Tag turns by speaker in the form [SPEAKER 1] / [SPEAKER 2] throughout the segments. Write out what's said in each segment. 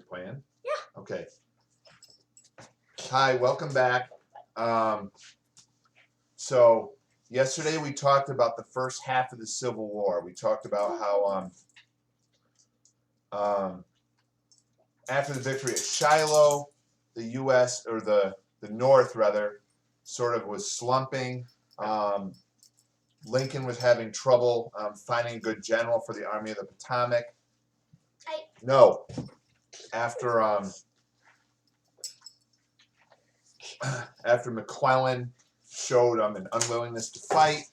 [SPEAKER 1] it playing?
[SPEAKER 2] Yeah.
[SPEAKER 1] Okay. Hi, welcome back. So yesterday we talked about the first half of the Civil War. We talked about how after the victory at Shiloh, the U.S. or the North rather sort of was slumping. Lincoln was having trouble finding a good general for the Army of the Potomac. No, after after McClellan showed an unwillingness to fight,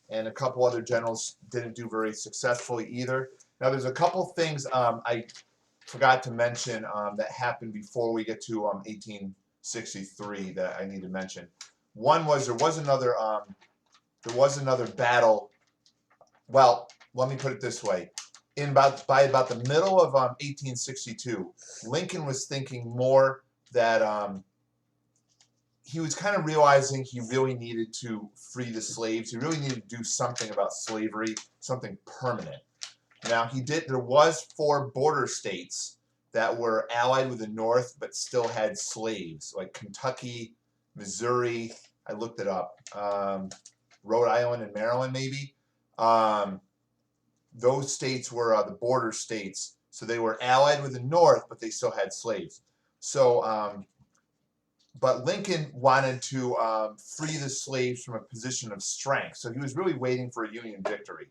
[SPEAKER 1] and a couple other generals didn't do very successfully either. Now, there's a couple things I forgot to mention that happened before we get to 1863 that I need to mention. One was there was another battle. Well, let me put it this way: by about the middle of 1862, Lincoln was thinking more that he was kind of realizing he really needed to free the slaves. He really needed to do something about slavery, something permanent. Now there was 4 border states that were allied with the North but still had slaves, like Kentucky, Missouri, I looked it up, Rhode Island and Maryland maybe. Those states were the border states, so they were allied with the North but they still had slaves. So but Lincoln wanted to free the slaves from a position of strength, so he was really waiting for a Union victory.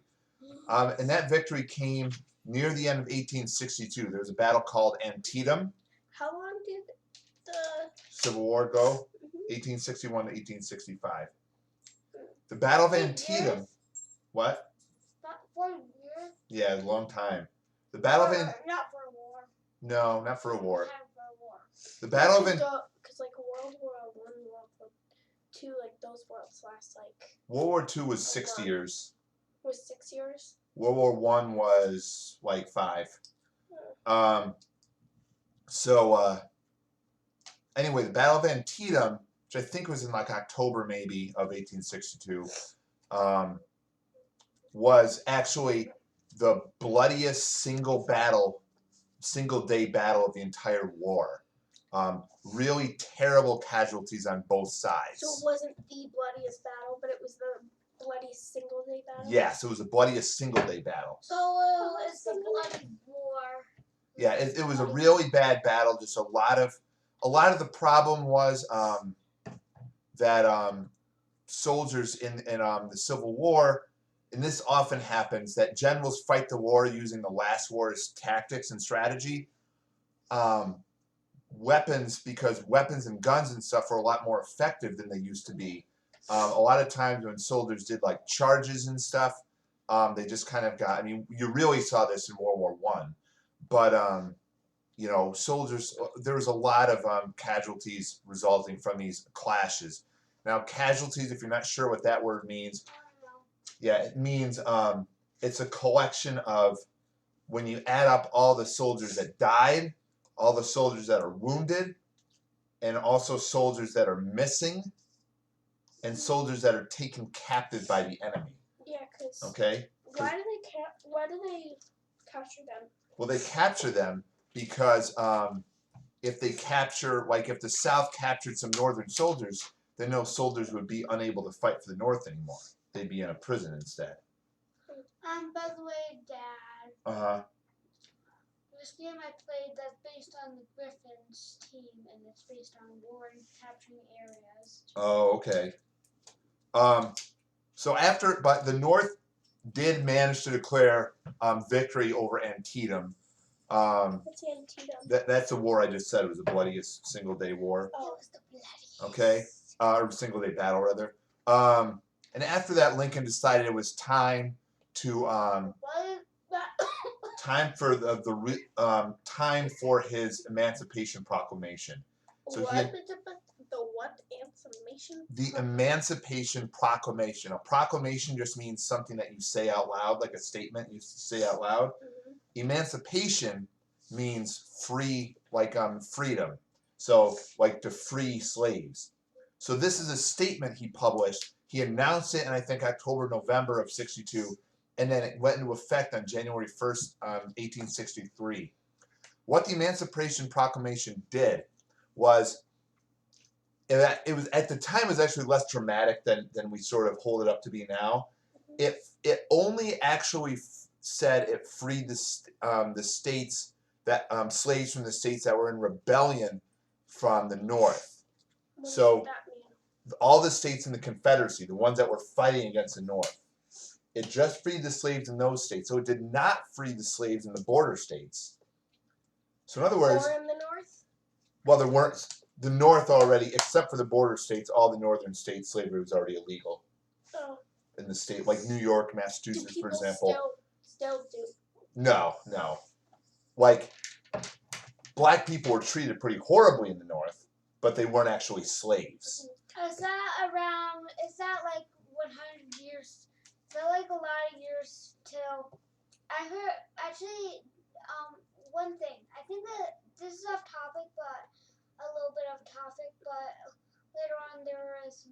[SPEAKER 1] And that victory came near the end of 1862. There was a battle called Antietam.
[SPEAKER 2] How long did the
[SPEAKER 1] Civil War go? 1861 to 1865. The Battle of Antietam.
[SPEAKER 2] Years?
[SPEAKER 1] What?
[SPEAKER 2] Not 4 years.
[SPEAKER 1] Yeah, a long time. The Battle of Antietam.
[SPEAKER 2] Not for a war.
[SPEAKER 1] No, not for a war.
[SPEAKER 2] Time for a war.
[SPEAKER 1] The Battle of Antietam.
[SPEAKER 2] Because like World War I, World War II, like those worlds last like.
[SPEAKER 1] World War II was 6 years.
[SPEAKER 2] Was 6 years?
[SPEAKER 1] World War I was like 5. Anyway, the Battle of Antietam, which I think was in like October maybe of 1862, was actually the bloodiest single day battle of the entire war. Really terrible casualties on both sides.
[SPEAKER 2] So it wasn't the bloodiest battle, but it was the bloodiest single day battle?
[SPEAKER 1] Yes, it was the bloodiest single day battle.
[SPEAKER 2] So it was the bloody war.
[SPEAKER 1] Yeah, it was a really bad battle. Just a lot of the problem was that soldiers in the Civil War, and this often happens, that generals fight the war using the last war's tactics and strategy. Because weapons and guns and stuff are a lot more effective than they used to be. A lot of times when soldiers did like charges and stuff, they just kind of got, I mean, you really saw this in World War I, but you know, soldiers, there was a lot of casualties resulting from these clashes. Now, casualties, if you're not sure what that word means, yeah, it means it's a collection of, when you add up all the soldiers that died, all the soldiers that are wounded, and also soldiers that are missing, and soldiers that are taken captive by the enemy.
[SPEAKER 2] Yeah, because.
[SPEAKER 1] Okay.
[SPEAKER 2] Why do they capture them?
[SPEAKER 1] Well, they capture them because if they capture, like if the South captured some Northern soldiers, then those soldiers would be unable to fight for the North anymore. They'd be in a prison instead.
[SPEAKER 2] By the way, Dad.
[SPEAKER 1] Uh-huh.
[SPEAKER 2] This game I played, that's based on the Griffins team, and it's based on war and capturing areas.
[SPEAKER 1] Oh, okay. But the North did manage to declare victory over Antietam.
[SPEAKER 2] What's Antietam?
[SPEAKER 1] That's the war I just said. It was the bloodiest single day war.
[SPEAKER 2] Oh, it was the bloodiest.
[SPEAKER 1] Okay. Or single day battle rather. And after that, Lincoln decided it was time to time for his Emancipation Proclamation. So
[SPEAKER 2] The what? Emancipation?
[SPEAKER 1] The Emancipation Proclamation. A proclamation just means something that you say out loud, like a statement you say out loud. Emancipation means free, like freedom. So like to free slaves. So this is a statement he published. He announced it in, I think, October, November of 62, and then it went into effect on January 1st, 1863. what the Emancipation Proclamation did was, it was at the time it was actually less dramatic than we sort of hold it up to be now. It only actually said it freed the states that slaves from the states that were in rebellion from the North.
[SPEAKER 3] What
[SPEAKER 1] So
[SPEAKER 3] does that mean?
[SPEAKER 1] all the states in the Confederacy, the ones that were fighting against the North, it just freed the slaves in those states. So it did not free the slaves in the border states. So in other words,
[SPEAKER 3] Or in the North?
[SPEAKER 1] well, there weren't the North already, except for the border states. All the northern states, slavery was already illegal
[SPEAKER 3] Oh.
[SPEAKER 1] in the state, like New York,
[SPEAKER 3] Do
[SPEAKER 1] Massachusetts, for
[SPEAKER 3] people
[SPEAKER 1] example.
[SPEAKER 3] still do?
[SPEAKER 1] No. Like, black people were treated pretty horribly in the North, but they weren't actually slaves.
[SPEAKER 2] Is that like 100 years? Is that like a lot of years till? I heard actually. One thing. I think that this is off topic, but a little bit off topic. But later on, there was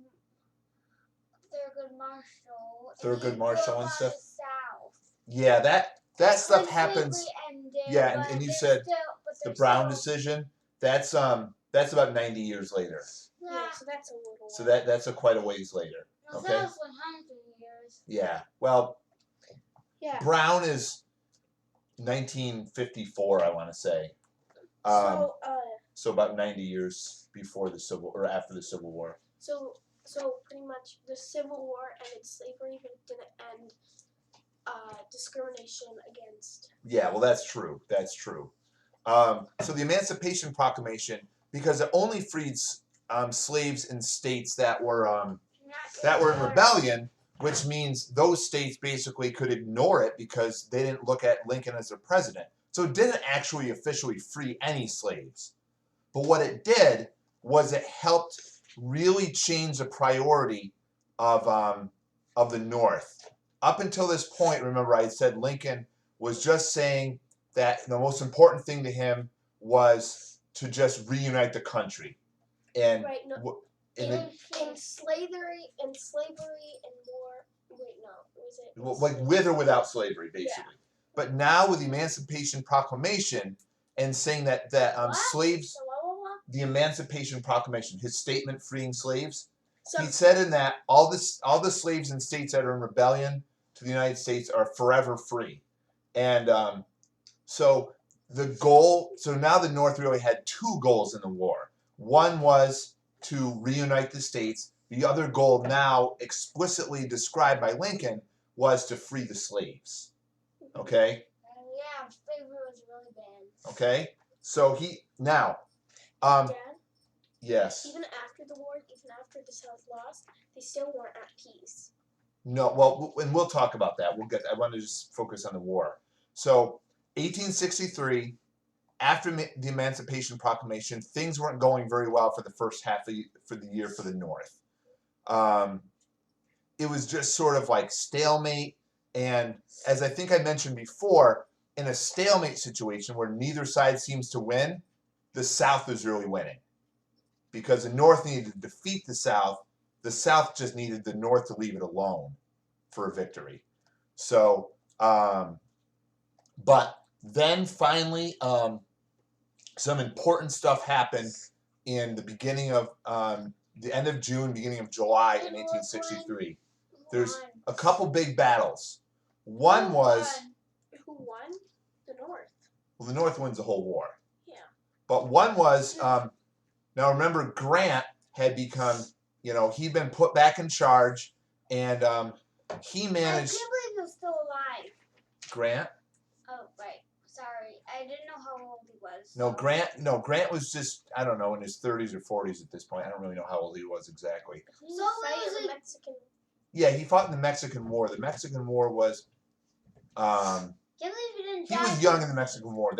[SPEAKER 2] Thurgood Marshall.
[SPEAKER 1] Thurgood Marshall and stuff.
[SPEAKER 2] The South.
[SPEAKER 1] Yeah, that stuff
[SPEAKER 2] When
[SPEAKER 1] happens.
[SPEAKER 2] slavery ended,
[SPEAKER 1] Yeah,
[SPEAKER 2] but
[SPEAKER 1] and you
[SPEAKER 2] they're
[SPEAKER 1] said
[SPEAKER 2] still,
[SPEAKER 1] the Brown decision. That's about 90 years later.
[SPEAKER 3] Yeah, so that's a little.
[SPEAKER 1] So that's quite a ways later.
[SPEAKER 2] No,
[SPEAKER 1] Okay.
[SPEAKER 2] that was 100 years.
[SPEAKER 1] Yeah. Well,
[SPEAKER 3] Yeah.
[SPEAKER 1] Brown is 1954, I want to say. So about 90 years before the Civil or after the Civil War.
[SPEAKER 3] So pretty much the Civil War ended slavery, but it didn't end discrimination against.
[SPEAKER 1] Yeah, well, that's true. That's true. So the Emancipation Proclamation, because it only freed slaves in states that were in rebellion, which means those states basically could ignore it because they didn't look at Lincoln as their president. So it didn't actually officially free any slaves. But what it did was it helped really change the priority of the North. Up until this point, remember I said Lincoln was just saying that the most important thing to him was to just reunite the country. And
[SPEAKER 3] Right. No. In slavery and war. Wait, no. Was it?
[SPEAKER 1] like with or without slavery, basically. But now with the Emancipation Proclamation and saying that slaves,
[SPEAKER 3] So blah, blah, blah.
[SPEAKER 1] the Emancipation Proclamation, his statement freeing slaves,
[SPEAKER 3] So
[SPEAKER 1] he said in that all the slaves in states that are in rebellion to the United States are forever free. And so the goal, so now the North really had two goals in the war. One was to reunite the states. The other goal, now explicitly described by Lincoln, was to free the slaves. Okay?
[SPEAKER 2] Yeah, slavery was really bad.
[SPEAKER 1] Okay? So
[SPEAKER 3] Dad,
[SPEAKER 1] yes.
[SPEAKER 3] even after the war, even after the South lost, they still weren't at peace.
[SPEAKER 1] No, well, and we'll talk about that. I want to just focus on the war. So, 1863, after the Emancipation Proclamation, things weren't going very well for the first half of the year for the North. It was just sort of like stalemate, and as I think I mentioned before, in a stalemate situation where neither side seems to win, the South is really winning. Because the North needed to defeat the South just needed the North to leave it alone for a victory. So, but then finally, some important stuff happened in the beginning of the end of June, beginning of July in 1863. There's a couple big battles. One was,
[SPEAKER 3] Who won? The North.
[SPEAKER 1] well, the North wins the whole war.
[SPEAKER 3] Yeah.
[SPEAKER 1] But one was, now remember, Grant had become, he'd been put back in charge, and he
[SPEAKER 2] I
[SPEAKER 1] managed.
[SPEAKER 2] can't believe he's still alive.
[SPEAKER 1] Grant?
[SPEAKER 2] Oh, right. Sorry. I didn't know how old he was.
[SPEAKER 1] No, Grant was just, I don't know, in his 30s or 40s at this point. I don't really know how old he was exactly.
[SPEAKER 3] He
[SPEAKER 2] So
[SPEAKER 3] fight
[SPEAKER 2] was
[SPEAKER 3] the
[SPEAKER 2] it-
[SPEAKER 3] Mexican.
[SPEAKER 1] Yeah, he fought in the Mexican War. The Mexican War was,
[SPEAKER 2] Can't believe he didn't
[SPEAKER 1] he
[SPEAKER 2] die.
[SPEAKER 1] was young in the Mexican War.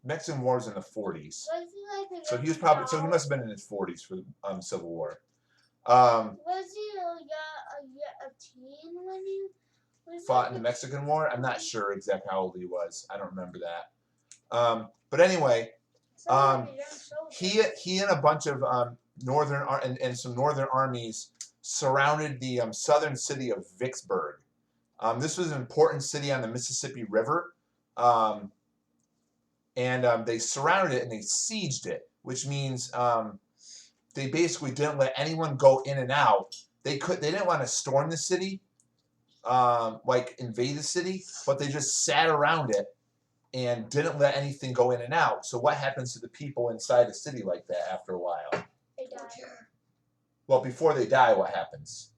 [SPEAKER 1] Mexican War was in the 40s.
[SPEAKER 2] Was he like a
[SPEAKER 1] So he was
[SPEAKER 2] young
[SPEAKER 1] so he
[SPEAKER 2] child?
[SPEAKER 1] must have been in his 40s for the Civil War.
[SPEAKER 2] Was he a teen when he was
[SPEAKER 1] Fought in the Mexican War. I'm not sure exactly how old he was. I don't remember that. But anyway, he and a bunch of northern and some northern armies surrounded the southern city of Vicksburg. This was an important city on the Mississippi River. and they surrounded it and they sieged it, which means they basically didn't let anyone go in and out. They didn't want to storm the city, like invade the city, but they just sat around it and didn't let anything go in and out. So what happens to the people inside the city like that after a while?
[SPEAKER 3] They die.
[SPEAKER 1] Well, before they die, what happens?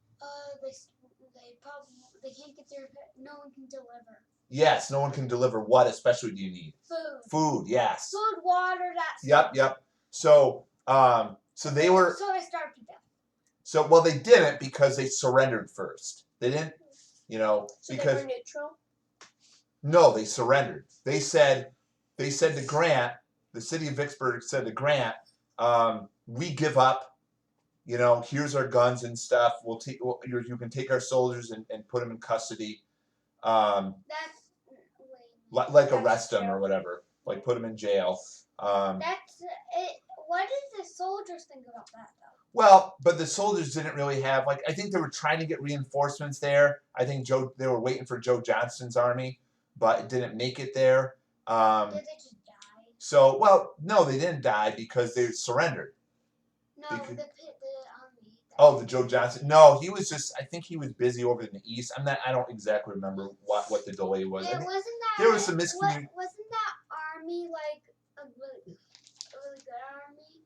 [SPEAKER 2] They can't get their. No one can deliver.
[SPEAKER 1] Yes, no one can deliver. What especially do you need?
[SPEAKER 2] Food.
[SPEAKER 1] Food, yes.
[SPEAKER 2] Food, water, that's.
[SPEAKER 1] Yep. So, so they were.
[SPEAKER 2] So they starved to death.
[SPEAKER 1] So, well, they didn't because they surrendered first. They didn't,
[SPEAKER 3] So
[SPEAKER 1] because
[SPEAKER 3] they were neutral.
[SPEAKER 1] no, they surrendered. They said to Grant, the city of Vicksburg said to Grant, we give up. Here's our guns and stuff. You can take our soldiers and put them in custody.
[SPEAKER 2] That's.
[SPEAKER 1] Like arrest them or whatever. Like put them in jail.
[SPEAKER 2] That's it. What did the soldiers think about that, though?
[SPEAKER 1] Well, but the soldiers didn't really have I think they were trying to get reinforcements there. I think they were waiting for Joe Johnston's army, but it didn't make it there.
[SPEAKER 2] Did they just die?
[SPEAKER 1] So, well, no, they didn't die because they surrendered.
[SPEAKER 2] No,
[SPEAKER 1] Because-
[SPEAKER 2] the army.
[SPEAKER 1] Oh, the Joe Johnston. No, he was just. I think he was busy over in the east. I don't exactly remember what the delay was.
[SPEAKER 2] Yeah,
[SPEAKER 1] I think
[SPEAKER 2] wasn't that?
[SPEAKER 1] there was some miscommunication.
[SPEAKER 2] Wasn't that army like a really good army?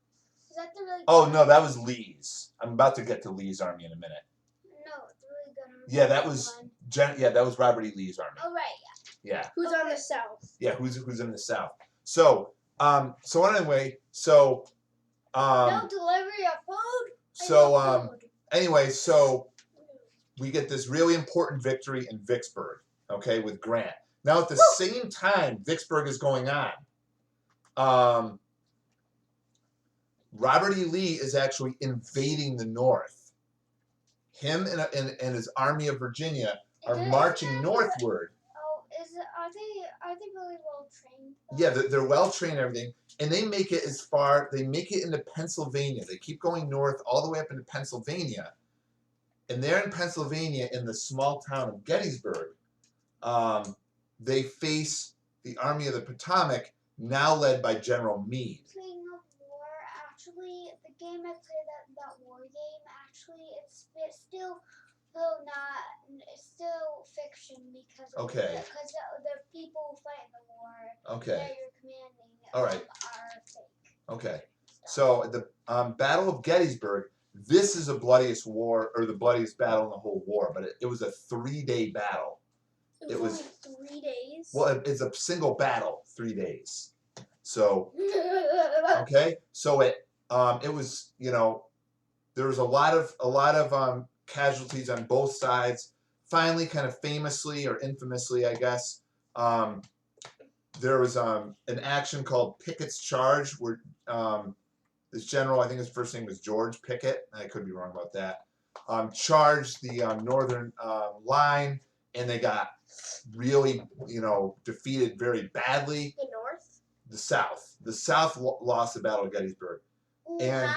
[SPEAKER 2] Is that the really?
[SPEAKER 1] Oh
[SPEAKER 2] good
[SPEAKER 1] no, that was Lee's. I'm about to get to Lee's army in a minute.
[SPEAKER 2] No, the really good army.
[SPEAKER 1] Yeah, that was that was Robert E. Lee's army.
[SPEAKER 2] Oh right,
[SPEAKER 1] Yeah.
[SPEAKER 3] Who's on the south?
[SPEAKER 1] Yeah, who's in the south. So, anyway, so
[SPEAKER 2] no delivery of food.
[SPEAKER 1] anyway, so we get this really important victory in Vicksburg, okay, with Grant. Now at the same time Vicksburg is going on, Robert E. Lee is actually invading the North. Him and his army of Virginia are marching northward.
[SPEAKER 2] Oh, are they really well trained?
[SPEAKER 1] Yeah, they're well trained and everything, and they make it into Pennsylvania. They keep going north all the way up into Pennsylvania, and there in Pennsylvania, in the small town of Gettysburg, they face the Army of the Potomac, now led by General Meade.
[SPEAKER 2] Speaking of war, actually, the game I played, that war game, actually, it's still. It's still fiction because the people who fight in the war
[SPEAKER 1] Okay.
[SPEAKER 2] that you're commanding
[SPEAKER 1] All right.
[SPEAKER 2] are fake.
[SPEAKER 1] Okay. So the Battle of Gettysburg. This is the bloodiest war, or the bloodiest battle in the whole war. But it was a 3-day battle.
[SPEAKER 3] It was only 3 days.
[SPEAKER 1] Well, it's a single battle, 3 days. So okay. So it was there was a lot of casualties on both sides. Finally, kind of famously or infamously, I guess, there was an action called Pickett's Charge, where this general, I think his first name was George Pickett, I could be wrong about that, charged the northern line, and they got really, defeated very badly.
[SPEAKER 3] The North?
[SPEAKER 1] The South. The South lost the Battle of Gettysburg. And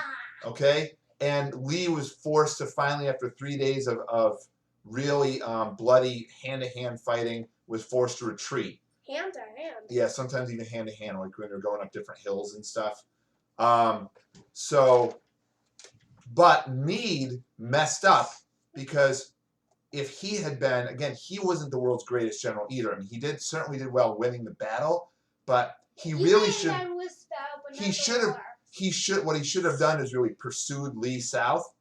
[SPEAKER 1] okay, and Lee was forced to finally, after 3 days of really bloody hand-to-hand fighting, was forced to retreat.
[SPEAKER 3] Hand to hand.
[SPEAKER 1] Yeah, sometimes even hand-to-hand, like when they're going up different hills and stuff. But Meade messed up because if he had been, again, he wasn't the world's greatest general either. I mean, he certainly did well winning the battle, but he really should. What he should have done is really pursued Lee south,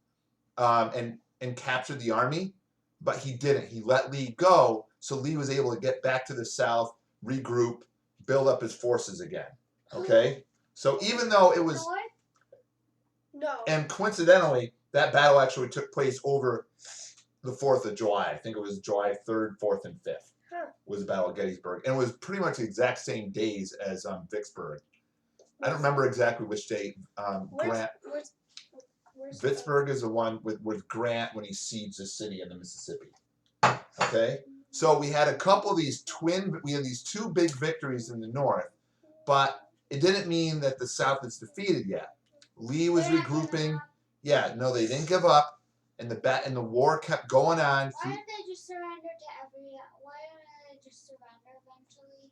[SPEAKER 1] and captured the army, but he didn't. He let Lee go, so Lee was able to get back to the south, regroup, build up his forces again. Okay, so even though it was,
[SPEAKER 3] No.
[SPEAKER 1] and coincidentally, that battle actually took place over the 4th of July. I think it was July 3rd, 4th, and 5th. Was the Battle of Gettysburg, and it was pretty much the exact same days as Vicksburg. I don't remember exactly which day. Grant.
[SPEAKER 3] Where's
[SPEAKER 1] Vicksburg is the one with Grant when he sieged the city in the Mississippi. Okay, so we had we had these 2 big victories in the North, but it didn't mean that the South is defeated yet. Lee was regrouping. Yeah, no, they didn't give up, and the war kept going on.
[SPEAKER 2] Why didn't they just surrender to Why didn't they just surrender eventually?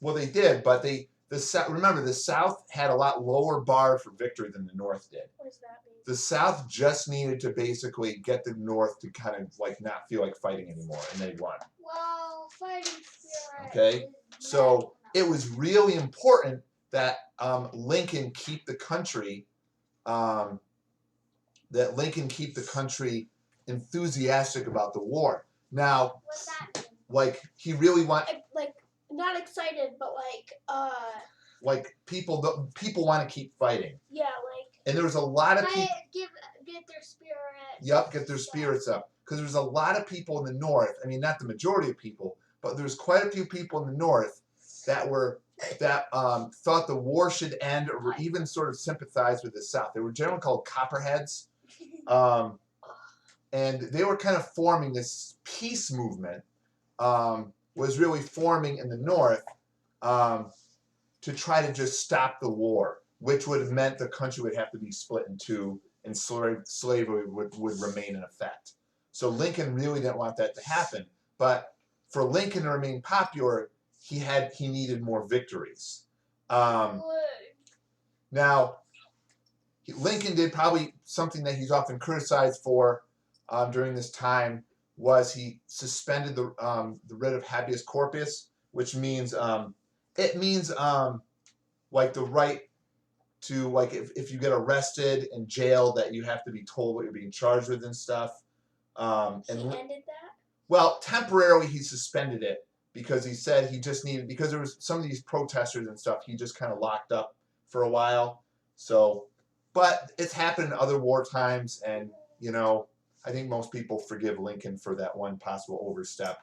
[SPEAKER 1] Well, they did, but Remember, the South had a lot lower bar for victory than the North did.
[SPEAKER 3] What does that mean?
[SPEAKER 1] The South just needed to basically get the North to kind of like not feel like fighting anymore, and they won.
[SPEAKER 2] Well, fighting spirit.
[SPEAKER 1] Okay,
[SPEAKER 2] is
[SPEAKER 1] so
[SPEAKER 2] not
[SPEAKER 1] it was really important that Lincoln keep the country, enthusiastic about the war. Now,
[SPEAKER 2] What's that mean?
[SPEAKER 1] like he really
[SPEAKER 3] Like not excited, but
[SPEAKER 1] like people want to keep fighting,
[SPEAKER 3] yeah, like
[SPEAKER 1] and there was a lot of people.
[SPEAKER 2] Get their spirit.
[SPEAKER 1] Yep, get their spirits up. Because there's a lot of people in the North. I mean, not the majority of people, but there's quite a few people in the North that thought the war should end, or were even sort of sympathized with the South. They were generally called Copperheads, and they were kind of forming this peace movement. Was really forming in the North to try to just stop the war, which would have meant the country would have to be split in two, and slavery would remain in effect. So Lincoln really didn't want that to happen. But for Lincoln to remain popular, he needed more victories. Now, Lincoln did probably something that he's often criticized for during this time, was he suspended the writ of habeas corpus, which means like the right to, like, if you get arrested and jailed, that you have to be told what you're being charged with and stuff.
[SPEAKER 3] he ended that.
[SPEAKER 1] Well, temporarily he suspended it because he said he just needed, because there was some of these protesters and stuff, he just kind of locked up for a while. So, but it's happened in other war times, and I think most people forgive Lincoln for that one possible overstep.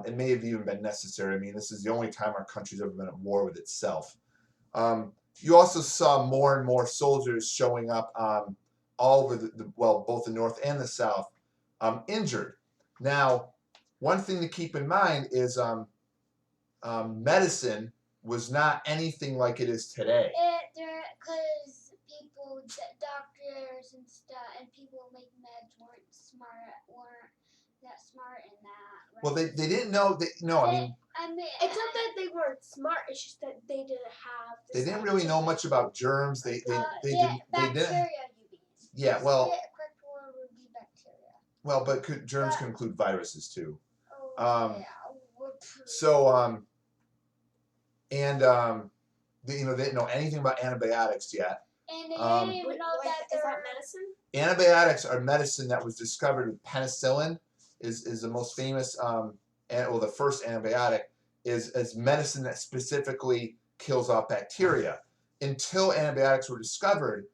[SPEAKER 1] It may have even been necessary. I mean, this is the only time our country's ever been at war with itself. You also saw more and more soldiers showing up all over both the North and the South, injured. Now, one thing to keep in mind is medicine was not anything like it is today.
[SPEAKER 2] Because people, doctors and stuff, and people who make meds weren't that smart in that. Right?
[SPEAKER 1] Well, they didn't know. I mean,
[SPEAKER 3] It's not that they weren't smart. It's just that they didn't have.
[SPEAKER 1] They didn't really know much about germs. They
[SPEAKER 2] bacteria,
[SPEAKER 1] didn't.
[SPEAKER 2] you mean?
[SPEAKER 1] Yeah, well.
[SPEAKER 2] The correct word would be bacteria.
[SPEAKER 1] Well, but germs can include viruses too.
[SPEAKER 2] Yeah.
[SPEAKER 1] So they didn't know anything about antibiotics yet.
[SPEAKER 2] And they didn't even know that
[SPEAKER 3] is that medicine?
[SPEAKER 1] Antibiotics are medicine that was discovered with penicillin. Is the most famous the first antibiotic is medicine that specifically kills off bacteria. Until antibiotics were discovered,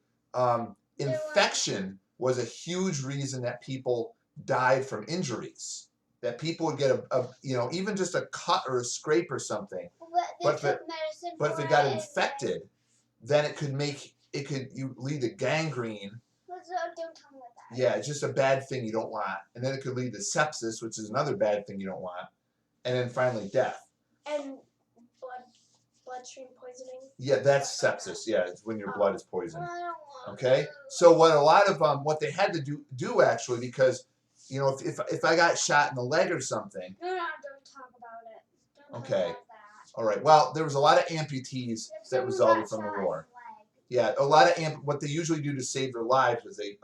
[SPEAKER 1] infection was a huge reason that people died from injuries. That people would get even just a cut or a scrape or something. But if it got infected, then it could lead to gangrene.
[SPEAKER 2] Don't tell me what that is.
[SPEAKER 1] Yeah, it's just a bad thing you don't want. And then it could lead to sepsis, which is another bad thing you don't want. And then finally death.
[SPEAKER 3] And bloodstream poisoning?
[SPEAKER 1] Yeah, that's sepsis. Yeah, it's when your blood is poisoned.
[SPEAKER 2] I don't want
[SPEAKER 1] Okay?
[SPEAKER 2] to.
[SPEAKER 1] So what they had to do actually, because if I got shot in the leg or something.
[SPEAKER 2] No, don't talk about it. Don't
[SPEAKER 1] Okay.
[SPEAKER 2] talk about that.
[SPEAKER 1] All right. Well, there was a lot of amputees that resulted from the war. Yeah, a lot of what they usually do to save their lives was they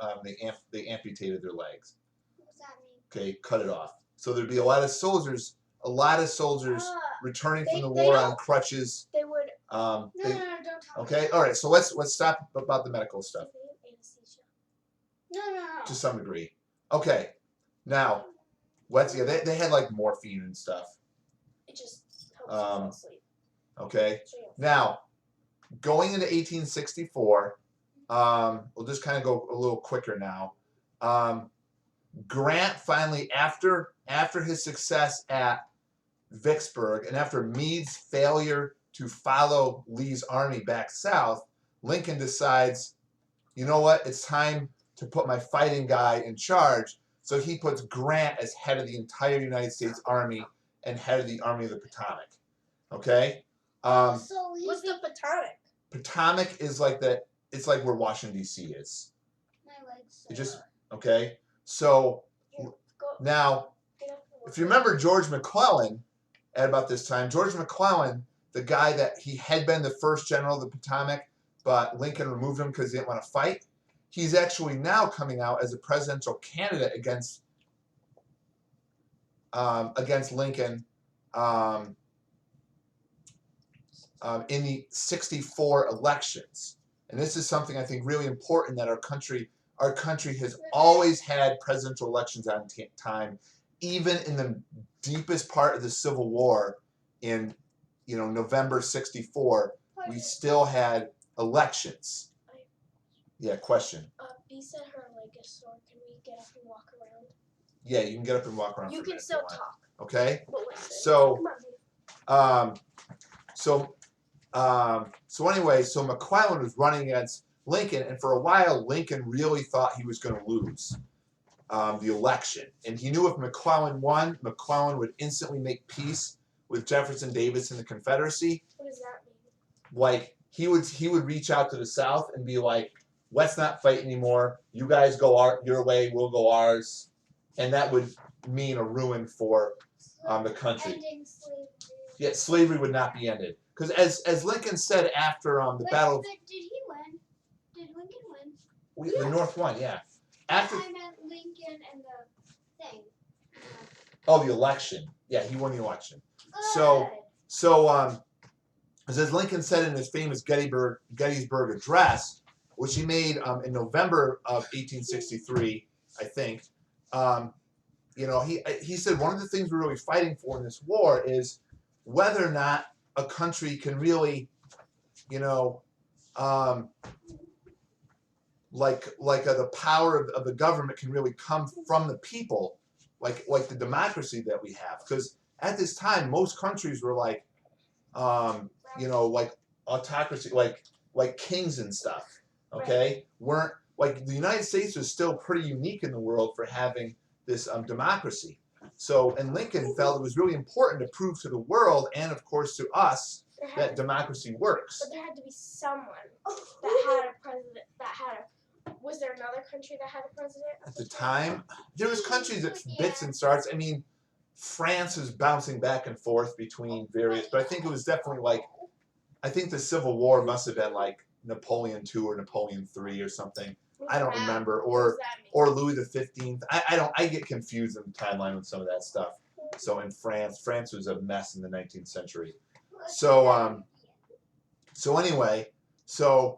[SPEAKER 1] amputated their legs.
[SPEAKER 2] What does that mean?
[SPEAKER 1] Okay, cut it off. So there'd be a lot of soldiers returning from the war on crutches.
[SPEAKER 3] They would.
[SPEAKER 2] No, don't talk
[SPEAKER 1] Okay,
[SPEAKER 2] about
[SPEAKER 1] all right. So let's stop about the medical stuff
[SPEAKER 3] Anesthesia.
[SPEAKER 2] No.
[SPEAKER 1] to some degree. Okay, now they had like morphine and stuff.
[SPEAKER 3] It just helps you fall asleep.
[SPEAKER 1] Okay,
[SPEAKER 3] So, yeah.
[SPEAKER 1] now going into 1864, we'll just kind of go a little quicker now. Grant finally, after his success at Vicksburg and after Meade's failure to follow Lee's army back south, Lincoln decides, you know what, it's time to put my fighting guy in charge. So he puts Grant as head of the entire United States Army and head of the Army of the Potomac. Okay?
[SPEAKER 2] So
[SPEAKER 3] What's the Potomac?
[SPEAKER 1] Potomac is like it's like where Washington, D.C. is.
[SPEAKER 2] My legs.
[SPEAKER 1] It just, okay? So
[SPEAKER 3] Go.
[SPEAKER 1] now,
[SPEAKER 3] Get up and
[SPEAKER 1] if you remember George McClellan, at about this time, George McClellan the guy that he had been the first general of the Potomac, but Lincoln removed him because he didn't want to fight. He's actually now coming out as a presidential candidate against Lincoln in the '64 elections. And this is something I think really important, that our country has always had presidential elections on time, even in the deepest part of the Civil War in November '64, we still had elections. Yeah, question.
[SPEAKER 3] B said her leg is sore. Can we get up and walk around?
[SPEAKER 1] Yeah, you can get up and walk around.
[SPEAKER 3] You
[SPEAKER 1] for a
[SPEAKER 3] can
[SPEAKER 1] minute if
[SPEAKER 3] still
[SPEAKER 1] you want.
[SPEAKER 3] talk.
[SPEAKER 1] Okay.
[SPEAKER 3] But listen.
[SPEAKER 1] So,
[SPEAKER 3] Come on,
[SPEAKER 1] so anyway, so McClellan was running against Lincoln, and for a while, Lincoln really thought he was going to lose the election, and he knew if McClellan won, McClellan would instantly make peace with Jefferson Davis and the Confederacy.
[SPEAKER 3] What does that mean?
[SPEAKER 1] Like he would reach out to the South and be like, "Let's not fight anymore. You guys go your way, we'll go ours," and that would mean a ruin for the country.
[SPEAKER 2] Ending slavery.
[SPEAKER 1] Yet slavery would not be ended, because as Lincoln said after the battle,
[SPEAKER 2] But did he win? Did Lincoln win?
[SPEAKER 1] the North won, yeah. After
[SPEAKER 2] I meant Lincoln and the thing.
[SPEAKER 1] the election, yeah, he won the election.
[SPEAKER 2] Good.
[SPEAKER 1] So as Lincoln said in his famous Gettysburg Address, which he made in November of 1863, I think, he said one of the things we're really fighting for in this war is whether or not a country can really, the power of the government can really come from the people, like the democracy that we have. Because at this time, most countries were like autocracy, like kings and stuff. Okay, weren't like the United States was still pretty unique in the world for having this democracy. So, and Lincoln felt it was really important to prove to the world and, of course, to us that democracy works.
[SPEAKER 3] But there had to be someone that had a president was there another country that had a president
[SPEAKER 1] At the time, there was countries that bits and starts. I mean, France was bouncing back and forth between various, but I think it was definitely I think the Civil War must have been like Napoleon II or Napoleon III or something. I don't remember, or Louis XV. I get confused in the timeline with some of that stuff. So in France was a mess in the 19th century. So anyway, there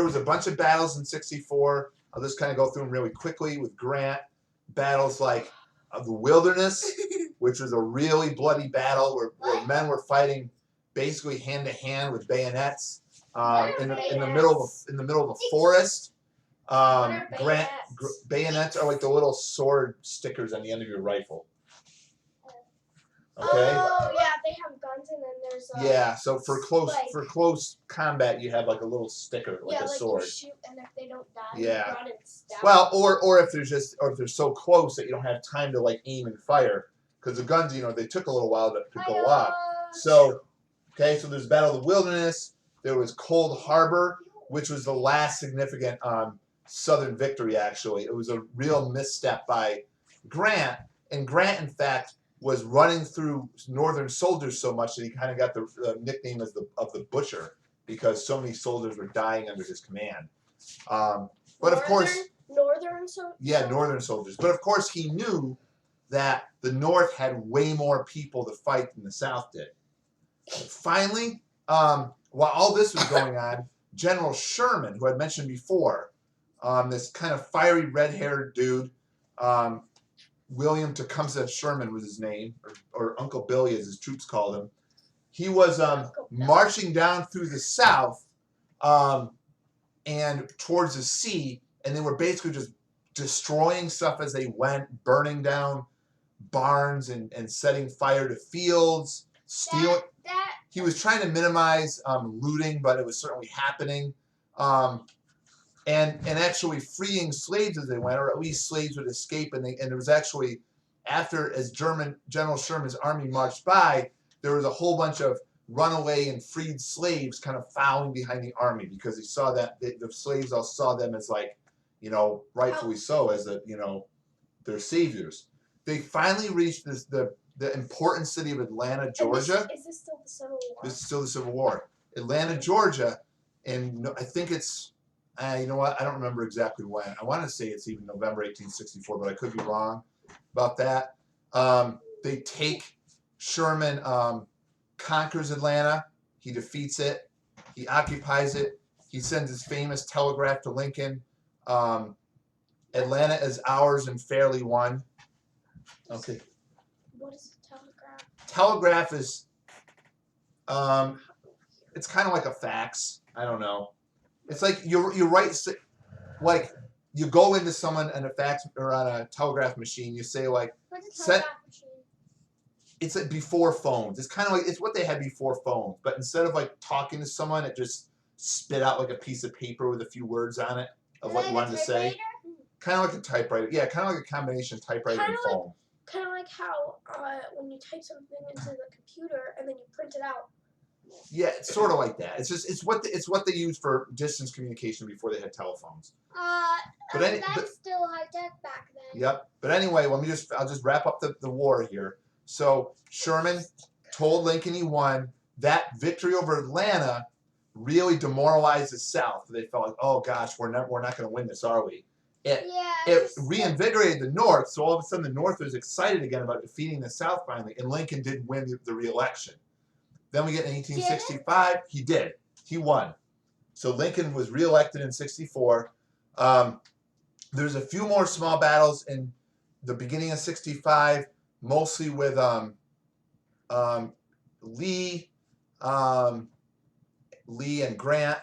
[SPEAKER 1] was a bunch of battles in '64. I'll just kind of go through them really quickly with Grant. Battles like the Wilderness, which was a really bloody battle where men were fighting basically hand to hand with bayonets in the middle of a forest. Bayonets are like the little sword stickers on the end of your rifle. Okay.
[SPEAKER 3] Oh yeah, they have guns and then there's
[SPEAKER 1] yeah. So for close combat, you have like a little sticker, like a sword.
[SPEAKER 3] You shoot, and if they don't die,
[SPEAKER 1] yeah.
[SPEAKER 3] you run and stab.
[SPEAKER 1] Well, or if they're so close that you don't have time to aim and fire, because the guns, they took a little while to go off. So, okay, so there's Battle of the Wilderness. There was Cold Harbor, which was the last significant Southern victory. Actually, it was a real misstep by Grant, and Grant, in fact, was running through Northern soldiers so much that he kind of got the nickname of the Butcher, because so many soldiers were dying under his command. But of course,
[SPEAKER 3] Northern soldiers. Yeah,
[SPEAKER 1] Northern soldiers. But of course, he knew that the North had way more people to fight than the South did. Finally, while all this was going on, General Sherman, who I mentioned before, this kind of fiery red-haired dude, William Tecumseh Sherman was his name, or Uncle Billy as his troops called him. He was marching down through the South and towards the sea, and they were basically just destroying stuff as they went, burning down barns and setting fire to fields, stealing. He was trying to minimize looting, but it was certainly happening. And actually freeing slaves as they went, or at least slaves would escape. And there was actually, as General Sherman's army marched by, there was a whole bunch of runaway and freed slaves kind of following behind the army, because he saw that the slaves all saw them as rightfully so, as their saviors. They finally reached the the important city of Atlanta,
[SPEAKER 3] And
[SPEAKER 1] Georgia.
[SPEAKER 3] Is this still the Civil War?
[SPEAKER 1] This is still the Civil War. Atlanta, Georgia, and I think it's, you know what? I don't remember exactly when. I want to say it's even November 1864, but I could be wrong about that. They take Sherman, conquers Atlanta. He defeats it. He occupies it. He sends his famous telegraph to Lincoln. Atlanta is ours and fairly won. Okay.
[SPEAKER 3] What is a telegraph?
[SPEAKER 1] Telegraph is, it's kind of like a fax. I don't know. It's like you write, like you go into someone on a fax or on a telegraph machine. You say like,
[SPEAKER 2] What's a
[SPEAKER 1] Set-
[SPEAKER 2] telegraph machine?
[SPEAKER 1] it's like before phones. It's kind of like it's what they had before phones, but instead of like talking to someone, it just spit out like a piece of paper with a few words on it of what you wanted to say. Kind of like a typewriter. Yeah, kind of like a combination of typewriter and
[SPEAKER 3] Kinda like-
[SPEAKER 1] phone.
[SPEAKER 3] Kind of like how when you type something into the computer and then you print it out.
[SPEAKER 1] Yeah, it's sort of like that. It's what they used for distance communication before they had telephones. But
[SPEAKER 2] That's still high tech back then.
[SPEAKER 1] Yep. But anyway, I'll just wrap up the war here. So Sherman told Lincoln he won. That victory over Atlanta really demoralized the South. They felt like, oh gosh, we're not going to win this, are we? It reinvigorated the North, so all of a sudden the North was excited again about defeating the South finally, and Lincoln did win the re-election. Then we get in 1865. He did. He won. So Lincoln was re-elected in 64. There's a few more small battles in the beginning of 65, mostly with Lee and Grant.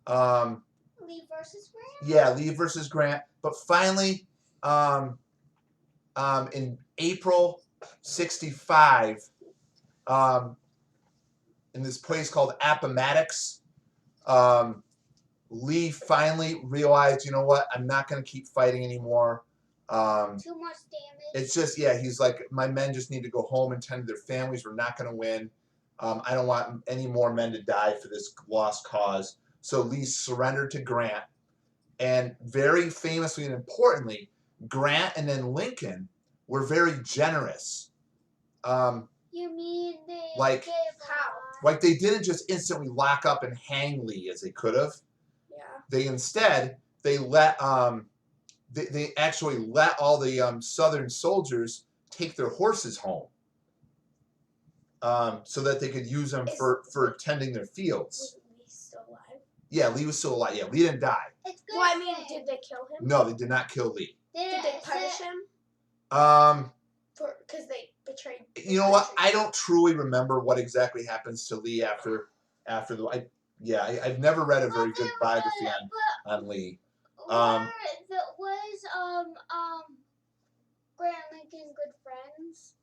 [SPEAKER 2] Lee versus Grant?
[SPEAKER 1] Yeah, Lee versus Grant. But finally, in April 65, in this place called Appomattox, Lee finally realized, you know what, I'm not going to keep fighting anymore.
[SPEAKER 2] Too much damage.
[SPEAKER 1] It's just, yeah, he's like, my men just need to go home and tend to their families. We're not going to win. I don't want any more men to die for this lost cause. So Lee surrendered to Grant. And very famously and importantly, Grant and then Lincoln were very generous.
[SPEAKER 2] You mean they
[SPEAKER 1] Like-
[SPEAKER 2] gave
[SPEAKER 3] How?
[SPEAKER 1] Like they didn't just instantly lock up and hang Lee as they could have.
[SPEAKER 3] Yeah.
[SPEAKER 1] They instead they let they actually let all the Southern soldiers take their horses home, so that they could use them for tending their fields.
[SPEAKER 3] Was Lee still alive?
[SPEAKER 1] Yeah, Lee was still alive. Yeah, Lee didn't die.
[SPEAKER 2] It's good.
[SPEAKER 3] Well, I mean, did they kill him?
[SPEAKER 1] No, they did not kill Lee.
[SPEAKER 3] Did they punish him because they betrayed?
[SPEAKER 1] You know what? I don't truly remember what exactly happens to Lee after the. I've never read a very good biography on Lee.
[SPEAKER 2] Was Grant and Lincoln good friends?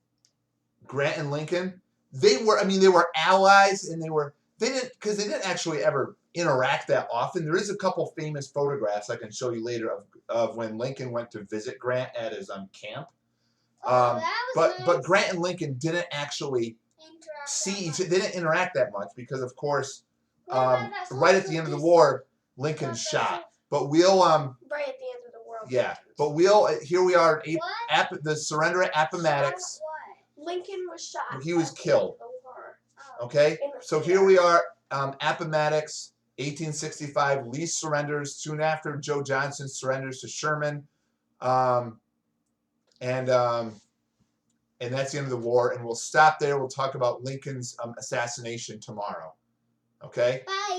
[SPEAKER 1] Grant and Lincoln, they were allies, and they didn't actually ever interact that often. There is a couple famous photographs I can show you later of when Lincoln went to visit Grant at his camp.
[SPEAKER 2] That was
[SPEAKER 1] But
[SPEAKER 2] nice.
[SPEAKER 1] Grant and Lincoln didn't actually they didn't interact that much because of course right at the end of the war Lincoln shot. But we'll
[SPEAKER 3] Right at the end of the world.
[SPEAKER 1] yeah. But here we are the surrender at Appomattox.
[SPEAKER 3] Lincoln was shot.
[SPEAKER 1] He was
[SPEAKER 3] at the
[SPEAKER 1] killed.
[SPEAKER 3] end of the war.
[SPEAKER 1] Okay,
[SPEAKER 3] In the
[SPEAKER 1] so
[SPEAKER 3] theater.
[SPEAKER 1] here we are, Appomattox, 1865. Lee surrenders soon after. Joe Johnson surrenders to Sherman, and that's the end of the war. And we'll stop there. We'll talk about Lincoln's assassination tomorrow. Okay.
[SPEAKER 2] Bye.